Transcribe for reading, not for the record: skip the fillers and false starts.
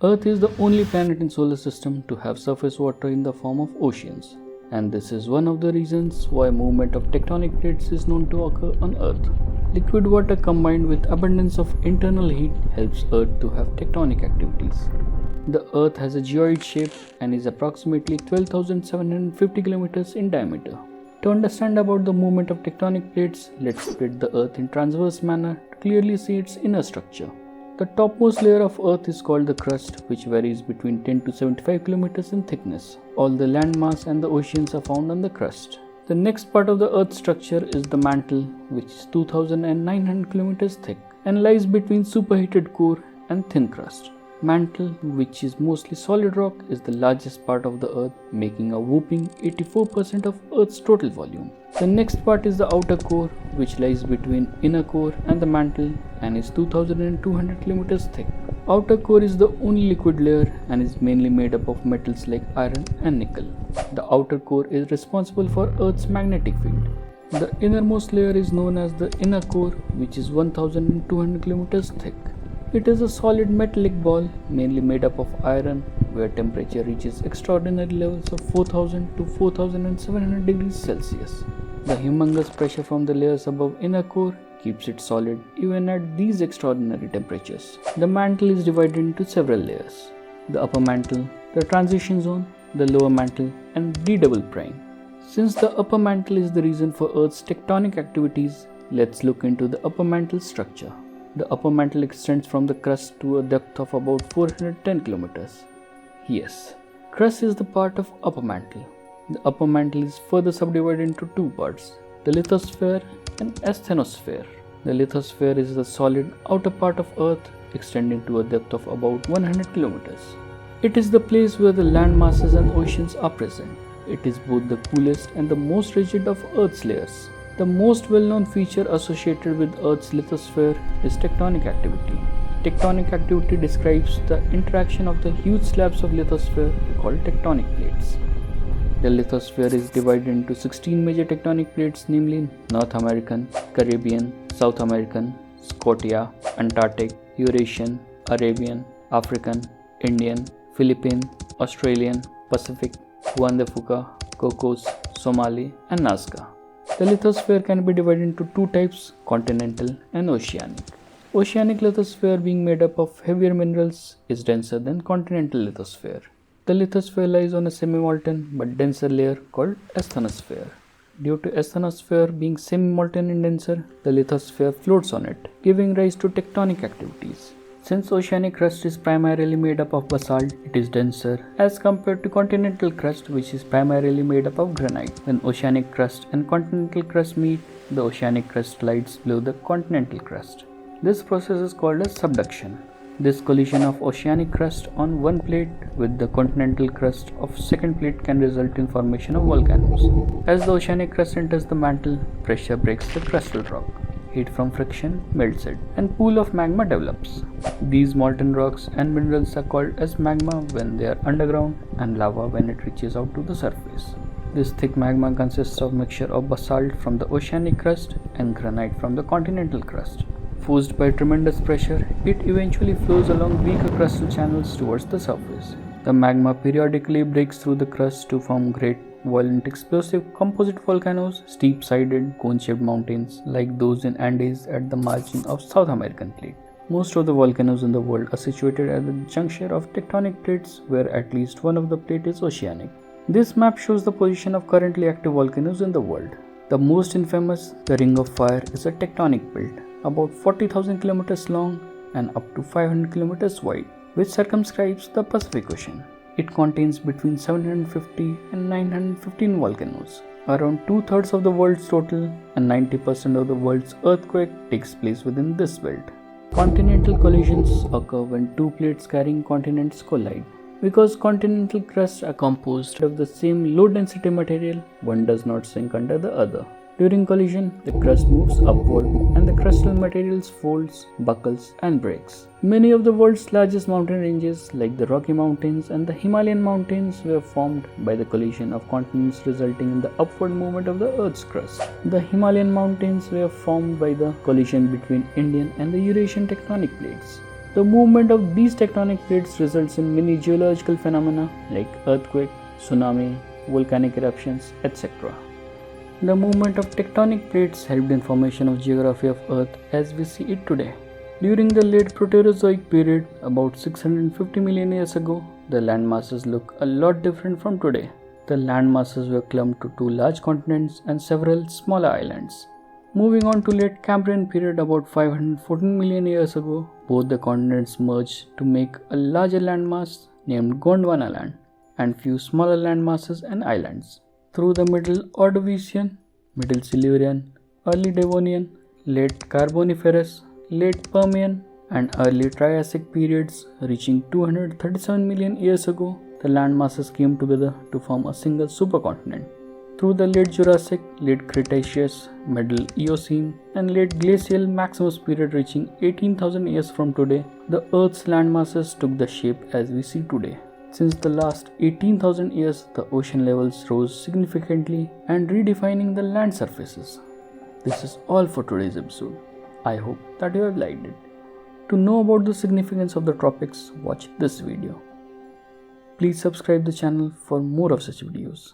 Earth is the only planet in solar system to have surface water in the form of oceans, and this is one of the reasons why movement of tectonic plates is known to occur on Earth. Liquid water combined with abundance of internal heat helps Earth to have tectonic activities. The Earth has a geoid shape and is approximately 12,750 kilometers in diameter. To understand about the movement of tectonic plates, let's split the Earth in transverse manner to clearly see its inner structure. The topmost layer of Earth is called the crust, which varies between 10 to 75 kilometers in thickness. All the landmass and the oceans are found on the crust. The next part of the Earth's structure is the mantle, which is 2,900 kilometers thick and lies between superheated core and thin crust. Mantle, which is mostly solid rock, is the largest part of the Earth, making a whopping 84% of Earth's total volume. The next part is the outer core, which lies between inner core and the mantle and is 2,200 kilometers thick. Outer core is the only liquid layer and is mainly made up of metals like iron and nickel. The outer core is responsible for Earth's magnetic field. The innermost layer is known as the inner core, which is 1,200 kilometers thick. It is a solid metallic ball mainly made up of iron, where temperature reaches extraordinary levels of 4000 to 4700 degrees Celsius. The humongous pressure from the layers above inner core keeps it solid even at these extraordinary temperatures. The mantle is divided into several layers: the upper mantle, the transition zone, the lower mantle, and D double prime. Since the upper mantle is the reason for Earth's tectonic activities, let's look into the upper mantle structure. The upper mantle extends from the crust to a depth of about 410 kilometers. Yes, crust is the part of upper mantle. The upper mantle is further subdivided into two parts, the lithosphere and asthenosphere. The lithosphere is the solid outer part of Earth extending to a depth of about 100 kilometers. It is the place where the land masses and oceans are present. It is both the coolest and the most rigid of Earth's layers. The most well-known feature associated with Earth's lithosphere is tectonic activity. Tectonic activity describes the interaction of the huge slabs of lithosphere called tectonic plates. The lithosphere is divided into 16 major tectonic plates, namely North American, Caribbean, South American, Scotia, Antarctic, Eurasian, Arabian, African, Indian, Philippine, Australian, Pacific, Juan de Fuca, Cocos, Somali, and Nazca. The lithosphere can be divided into two types, continental and oceanic. Oceanic lithosphere, being made up of heavier minerals, is denser than continental lithosphere. The lithosphere lies on a semi-molten but denser layer called asthenosphere. Due to asthenosphere being semi-molten and denser, the lithosphere floats on it, giving rise to tectonic activities. Since oceanic crust is primarily made up of basalt, it is denser as compared to continental crust, which is primarily made up of granite. When oceanic crust and continental crust meet, the oceanic crust slides below the continental crust. This process is called as subduction. This collision of oceanic crust on one plate with the continental crust of second plate can result in formation of volcanoes. As the oceanic crust enters the mantle, pressure breaks the crustal rock. Heat from friction melts it, and pool of magma develops. These molten rocks and minerals are called as magma when they are underground, and lava when it reaches out to the surface. This thick magma consists of mixture of basalt from the oceanic crust and granite from the continental crust. Forced by tremendous pressure, it eventually flows along weaker crustal channels towards the surface. The magma periodically breaks through the crust to form great, violent, explosive composite volcanoes, steep-sided, cone-shaped mountains like those in Andes at the margin of South American plate. Most of the volcanoes in the world are situated at the juncture of tectonic plates where at least one of the plate is oceanic. This map shows the position of currently active volcanoes in the world. The most infamous, the Ring of Fire, is a tectonic plate, about 40,000 kilometers long and up to 500 kilometers wide, which circumscribes the Pacific Ocean. It contains between 750 and 915 volcanoes. Around 2/3 of the world's total and 90% of the world's earthquake takes place within this belt. Continental collisions occur when two plates carrying continents collide. Because continental crusts are composed of the same low-density material, one does not sink under the other. During collision, the crust moves upward and the crustal materials folds, buckles, and breaks. Many of the world's largest mountain ranges, like the Rocky Mountains and the Himalayan mountains, were formed by the collision of continents, resulting in the upward movement of the Earth's crust. The Himalayan mountains were formed by the collision between Indian and the Eurasian tectonic plates. The movement of these tectonic plates results in many geological phenomena like earthquake, tsunami, volcanic eruptions, etc. The movement of tectonic plates helped in formation of geography of Earth as we see it today. During the late Proterozoic period, about 650 million years ago, the land masses look a lot different from today. The land masses were clumped to 2 large continents and several smaller islands. Moving on to late Cambrian period about 514 million years ago, both the continents merged to make a larger landmass named Gondwana land and few smaller land masses and islands. Through the Middle Ordovician, Middle Silurian, Early Devonian, Late Carboniferous, Late Permian and Early Triassic periods reaching 237 million years ago, the land masses came together to form a single supercontinent. Through the late Jurassic, late Cretaceous, Middle Eocene and late Glacial Maximus period reaching 18,000 years from today, the Earth's land masses took the shape as we see today. Since the last 18,000 years, the ocean levels rose significantly and redefining the land surfaces. This is all for today's episode. I hope that you have liked it. To know about the significance of the tropics, watch this video. Please subscribe the channel for more of such videos.